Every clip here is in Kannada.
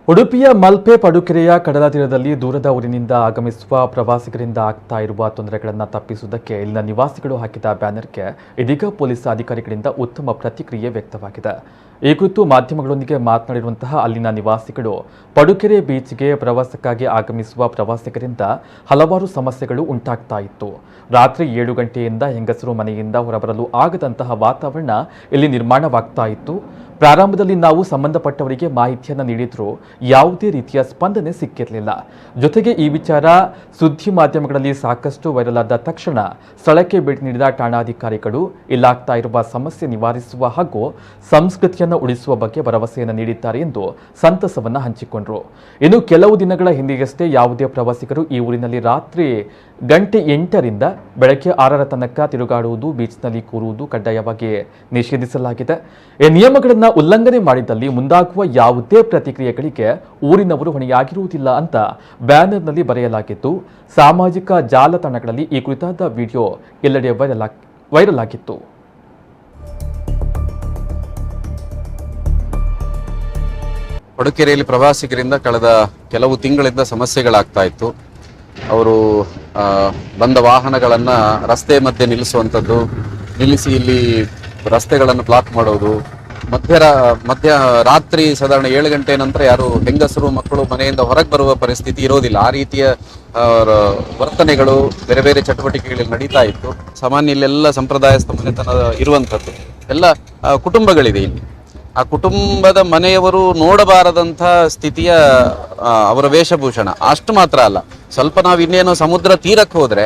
ಉಡುಪಿಯ ಮಲ್ಪೆ ಪಡುಕೆರೆಯ ಕಡಲ ತೀರದಲ್ಲಿ ದೂರದ ಊರಿನಿಂದ ಆಗಮಿಸುವ ಪ್ರವಾಸಿಗರಿಂದ ಆಗ್ತಾ ಇರುವ ತೊಂದರೆಗಳನ್ನು ತಪ್ಪಿಸುವುದಕ್ಕೆ ಇಲ್ಲಿನ ನಿವಾಸಿಗಳು ಹಾಕಿದ ಬ್ಯಾನರ್ಗೆ ಇದೀಗ ಪೊಲೀಸ್ ಅಧಿಕಾರಿಗಳಿಂದ ಉತ್ತಮ ಪ್ರತಿಕ್ರಿಯೆ ವ್ಯಕ್ತವಾಗಿದೆ. ಈ ಕುರಿತು ಮಾಧ್ಯಮಗಳೊಂದಿಗೆ ಮಾತನಾಡಿರುವಂತಹ ಅಲ್ಲಿನ ನಿವಾಸಿಗಳು ಪಡುಕೆರೆ ಬೀಚ್ಗೆ ಪ್ರವಾಸಕ್ಕಾಗಿ ಆಗಮಿಸುವ ಪ್ರವಾಸಿಗರಿಂದ ಹಲವಾರು ಸಮಸ್ಯೆಗಳು ಉಂಟಾಗ್ತಾ ಇತ್ತು. ರಾತ್ರಿ 7 ಗಂಟೆಯಿಂದ ಹೆಂಗಸರು ಮನೆಯಿಂದ ಹೊರಬರಲು ಆಗದಂತಹ ವಾತಾವರಣ ಇಲ್ಲಿ ನಿರ್ಮಾಣವಾಗ್ತಾ ಇತ್ತು. ಪ್ರಾರಂಭದಲ್ಲಿ ನಾವು ಸಂಬಂಧಪಟ್ಟವರಿಗೆ ಮಾಹಿತಿಯನ್ನು ನೀಡಿದ್ರು ಯಾವುದೇ ರೀತಿಯ ಸ್ಪಂದನೆ ಸಿಕ್ಕಿರಲಿಲ್ಲ. ಜೊತೆಗೆ ಈ ವಿಚಾರ ಸುದ್ದಿ ಮಾಧ್ಯಮಗಳಲ್ಲಿ ಸಾಕಷ್ಟು ವೈರಲ್ ಆದ ತಕ್ಷಣ ಸ್ಥಳಕ್ಕೆ ಭೇಟಿ ನೀಡಿದ ಠಾಣಾಧಿಕಾರಿಗಳು ಇಲ್ಲಾಗ್ತಾ ಇರುವ ಸಮಸ್ಯೆ ನಿವಾರಿಸುವ ಹಾಗೂ ಸಂಸ್ಕೃತಿಯನ್ನು ಉಳಿಸುವ ಬಗ್ಗೆ ಭರವಸೆಯನ್ನು ನೀಡಿದ್ದಾರೆ ಎಂದು ಸಂತಸವನ್ನು ಹಂಚಿಕೊಂಡರು. ಇನ್ನು ಕೆಲವು ದಿನಗಳ ಹಿಂದೆಯಷ್ಟೇ ಯಾವುದೇ ಪ್ರವಾಸಿಗರು ಈ ಊರಿನಲ್ಲಿ ರಾತ್ರಿ 8 ಬೆಳಗ್ಗೆ 6 ತನಕ ತಿರುಗಾಡುವುದು, ಬೀಚ್ನಲ್ಲಿ ಕೂರುವುದು ಕಡ್ಡಾಯವಾಗಿ ನಿಷೇಧಿಸಲಾಗಿದೆ. ಈ ನಿಯಮಗಳನ್ನು ಉಲ್ಲಂಘನೆ ಮಾಡಿದಲ್ಲಿ ಮುಂದಾಗುವ ಯಾವುದೇ ಪ್ರತಿಕ್ರಿಯೆಗಳಿಗೆ ಊರಿನವರು ಹೊಣೆಯಾಗಿರುವುದಿಲ್ಲ ಅಂತ ಬ್ಯಾನರ್ನಲ್ಲಿ ಬರೆಯಲಾಗಿದ್ದು, ಸಾಮಾಜಿಕ ಜಾಲತಾಣಗಳಲ್ಲಿ ಈ ಕುರಿತಾದ ವಿಡಿಯೋ ಎಲ್ಲೆಡೆ ವೈರಲ್ ಆಗಿತ್ತು. ಪಡುಕೆರೆಯಲ್ಲಿ ಪ್ರವಾಸಿಗರಿಂದ ಕಳೆದ ಕೆಲವು ತಿಂಗಳಿಂದ ಸಮಸ್ಯೆಗಳಾಗ್ತಾ ಇತ್ತು. ಅವರು ಬಂದ ವಾಹನಗಳನ್ನು ರಸ್ತೆ ಮಧ್ಯೆ ನಿಲ್ಲಿಸಿ ಇಲ್ಲಿ ರಸ್ತೆಗಳನ್ನು ಬ್ಲಾಕ್ ಮಾಡೋದು, ರಾತ್ರಿ ಸಾಧಾರಣ 7 ಗಂಟೆ ನಂತರ ಯಾರು ಹೆಂಗಸರು ಮಕ್ಕಳು ಮನೆಯಿಂದ ಹೊರಗೆ ಬರುವ ಪರಿಸ್ಥಿತಿ ಇರೋದಿಲ್ಲ. ಆ ರೀತಿಯ ವರ್ತನೆಗಳು ಬೇರೆ ಬೇರೆ ಚಟುವಟಿಕೆಗಳಲ್ಲಿ ನಡೀತಾ ಇತ್ತು. ಸಾಮಾನ್ಯ ಇಲ್ಲೆಲ್ಲ ಸಂಪ್ರದಾಯಸ್ಥ ಮನೆತನ ಇರುವಂಥದ್ದು ಎಲ್ಲ ಕುಟುಂಬಗಳಿದೆ ಇಲ್ಲಿ. ಆ ಕುಟುಂಬದ ಮನೆಯವರು ನೋಡಬಾರದಂಥ ಸ್ಥಿತಿಯ ಅವರ ವೇಷಭೂಷಣ. ಅಷ್ಟು ಮಾತ್ರ ಅಲ್ಲ, ಸ್ವಲ್ಪ ನಾವು ಇನ್ನೇನೋ ಸಮುದ್ರ ತೀರಕ್ಕೆ ಹೋದ್ರೆ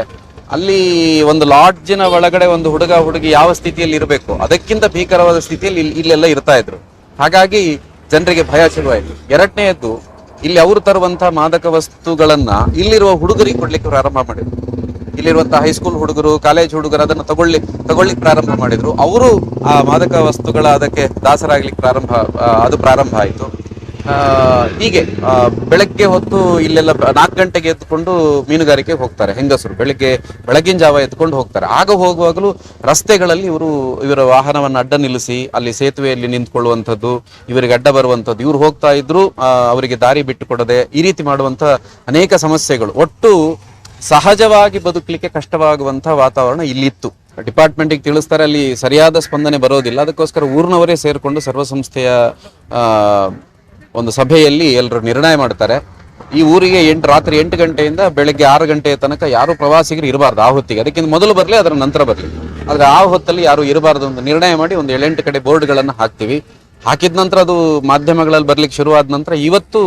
ಅಲ್ಲಿ ಒಂದು ಲಾಡ್ಜಿನ ಒಳಗಡೆ ಒಂದು ಹುಡುಗ ಹುಡುಗಿ ಯಾವ ಸ್ಥಿತಿಯಲ್ಲಿ ಇರಬೇಕು ಅದಕ್ಕಿಂತ ಭೀಕರವಾದ ಸ್ಥಿತಿಯಲ್ಲಿ ಇಲ್ಲೆಲ್ಲ ಇರ್ತಾ ಇದ್ರು. ಹಾಗಾಗಿ ಜನರಿಗೆ ಭಯ ಶುರುವಾಯಿತು. ಎರಡನೆಯದ್ದು, ಇಲ್ಲಿ ಅವರು ತರುವಂತಹ ಮಾದಕ ವಸ್ತುಗಳನ್ನ ಇಲ್ಲಿರುವ ಹುಡುಗರಿಗೆ ಕೊಡ್ಲಿಕ್ಕೆ ಪ್ರಾರಂಭ ಮಾಡಿದ್ರು. ಇಲ್ಲಿರುವಂತಹ ಹೈಸ್ಕೂಲ್ ಹುಡುಗರು, ಕಾಲೇಜ್ ಹುಡುಗರು ಅದನ್ನು ತಗೊಳ್ಳಿಕ್ಕೆ ಪ್ರಾರಂಭ ಮಾಡಿದ್ರು. ಅವರು ಆ ಮಾದಕ ವಸ್ತುಗಳ ಅದಕ್ಕೆ ದಾಸರಾಗ್ಲಿಕ್ಕೆ ಪ್ರಾರಂಭ ಆಯಿತು. ಹೀಗೆ ಬೆಳಗ್ಗೆ ಹೊತ್ತು ಇಲ್ಲೆಲ್ಲ 4 ಗಂಟೆಗೆ ಎತ್ಕೊಂಡು ಮೀನುಗಾರಿಕೆಗೆ ಹೋಗ್ತಾರೆ ಹೆಂಗಸರು. ಬೆಳಗಿನ ಜಾವ ಎತ್ಕೊಂಡು ಹೋಗ್ತಾರೆ. ಆಗ ಹೋಗುವಾಗಲೂ ರಸ್ತೆಗಳಲ್ಲಿ ಇವರ ವಾಹನವನ್ನು ಅಡ್ಡ ನಿಲ್ಲಿಸಿ ಅಲ್ಲಿ ಸೇತುವೆಯಲ್ಲಿ ನಿಂತ್ಕೊಳ್ಳುವಂಥದ್ದು, ಇವರಿಗೆ ಅಡ್ಡ ಬರುವಂಥದ್ದು, ಇವ್ರು ಹೋಗ್ತಾ ಇದ್ರು ಅವರಿಗೆ ದಾರಿ ಬಿಟ್ಟು ಕೊಡದೆ ಈ ರೀತಿ ಮಾಡುವಂಥ ಅನೇಕ ಸಮಸ್ಯೆಗಳು. ಒಟ್ಟು ಸಹಜವಾಗಿ ಬದುಕಲಿಕ್ಕೆ ಕಷ್ಟವಾಗುವಂತಹ ವಾತಾವರಣ ಇಲ್ಲಿತ್ತು. ಡಿಪಾರ್ಟ್ಮೆಂಟಿಗೆ ತಿಳಿಸ್ತಾರೆ, ಅಲ್ಲಿ ಸರಿಯಾದ ಸ್ಪಂದನೆ ಬರೋದಿಲ್ಲ. ಅದಕ್ಕೋಸ್ಕರ ಊರಿನವರೇ ಸೇರಿಕೊಂಡು ಸರ್ವಸಂಸ್ಥೆಯ ಒಂದು ಸಭೆಯಲ್ಲಿ ಎಲ್ಲರೂ ನಿರ್ಣಯ ಮಾಡ್ತಾರೆ. ಈ ಊರಿಗೆ ರಾತ್ರಿ 8 ಗಂಟೆಯಿಂದ ಬೆಳಗ್ಗೆ 6 ಗಂಟೆಯ ತನಕ ಯಾರು ಪ್ರವಾಸಿಗರು ಇರಬಾರ್ದು. ಆ ಹೊತ್ತಿಗೆ ಅದಕ್ಕಿಂತ ಮೊದಲು ಬರಲಿ, ಅದರ ನಂತರ ಬರಲಿ, ಆದರೆ ಆ ಹೊತ್ತಲ್ಲಿ ಯಾರು ಇರಬಾರ್ದು ಅಂತ ನಿರ್ಣಯ ಮಾಡಿ ಒಂದು 7-8 ಕಡೆ ಬೋರ್ಡ್ಗಳನ್ನು ಹಾಕ್ತೀವಿ. ಹಾಕಿದ ನಂತರ ಅದು ಮಾಧ್ಯಮಗಳಲ್ಲಿ ಬರ್ಲಿಕ್ಕೆ ಶುರುವಾದ ನಂತರ ಇವತ್ತು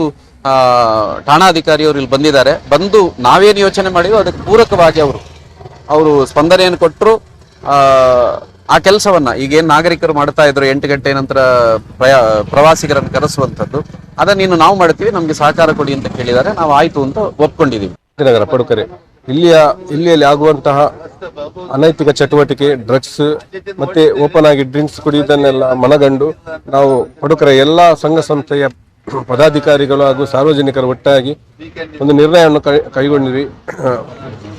ಠಾಣಾಧಿಕಾರಿಯವರು ಇಲ್ಲಿ ಬಂದಿದ್ದಾರೆ. ಬಂದು ನಾವೇನು ಯೋಚನೆ ಮಾಡಿದ್ವಿ ಅದಕ್ಕೆ ಪೂರಕವಾಗಿ ಅವರು ಸ್ಪಂದನೆಯನ್ನು ಕೊಟ್ಟರು. ಆ ಕೆಲಸವನ್ನ ಈಗೇನು ನಾಗರಿಕರು ಮಾಡ್ತಾ ಇದ್ರು 8 ಗಂಟೆ ನಂತರ ಪ್ರವಾಸಿಗರನ್ನು ಕರೆಸುವಂಥದ್ದು, ಅದನ್ನು ನಾವು ಮಾಡ್ತೀವಿ, ನಮ್ಗೆ ಸಹಕಾರ ಕೊಡಿ ಅಂತ ಕೇಳಿದ್ದಾರೆ. ನಾವು ಆಯ್ತು ಅಂತ ಒಪ್ಕೊಂಡಿದೀವಿ. ನಗರ ಪಡುಕೆರೆ ಇಲ್ಲಿಯಲ್ಲಿ ಆಗುವಂತಹ ಅನೈತಿಕ ಚಟುವಟಿಕೆ, ಡ್ರಗ್ಸ್ ಮತ್ತೆ ಓಪನ್ ಆಗಿ ಡ್ರಿಂಕ್ಸ್ ಕುಡಿಯುವುದನ್ನೆಲ್ಲ ಮನಗಂಡು ನಾವು ಪಡುಕೆರೆ ಎಲ್ಲಾ ಸಂಘ ಸಂಸ್ಥೆಯ ಪದಾಧಿಕಾರಿಗಳು ಹಾಗೂ ಸಾರ್ವಜನಿಕರು ಒಟ್ಟಾಗಿ ಒಂದು ನಿರ್ಣಯವನ್ನು ಕೈಗೊಂಡಿವಿ.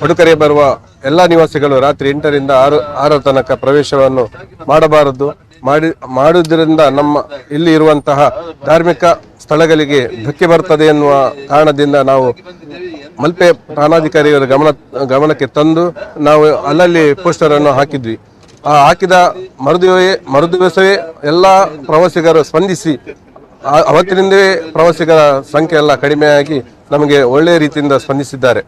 ಪಡುಕೆರೆ ಬರುವ ಎಲ್ಲಾ ನಿವಾಸಿಗಳು ರಾತ್ರಿ 8ರಿಂದ 6 ತನಕ ಪ್ರವೇಶವನ್ನು ಮಾಡಬಾರದು. ಮಾಡುವುದರಿಂದ ನಮ್ಮ ಇಲ್ಲಿ ಇರುವಂತಹ ಧಾರ್ಮಿಕ ಸ್ಥಳಗಳಿಗೆ ಧಕ್ಕೆ ಬರ್ತದೆ ಎನ್ನುವ ಕಾರಣದಿಂದ ನಾವು ಮಲ್ಪೆ ಠಾಣಾಧಿಕಾರಿಗಳ ಗಮನಕ್ಕೆ ತಂದು ನಾವು ಅಲ್ಲಲ್ಲಿ ಪೋಸ್ಟರ್ ಅನ್ನು ಹಾಕಿದ್ವಿ. ಹಾಕಿದ ಮರುದಿವಸವೇ ಎಲ್ಲ ಪ್ರವಾಸಿಗರು ಸ್ಪಂದಿಸಿ ಅವತ್ತಿನಿಂದಲೇ ಪ್ರವಾಸಿಗರ ಸಂಖ್ಯೆ ಎಲ್ಲ ಕಡಿಮೆಯಾಗಿ ನಮಗೆ ಒಳ್ಳೆಯ ರೀತಿಯಿಂದ ಸ್ಪಂದಿಸಿದ್ದಾರೆ.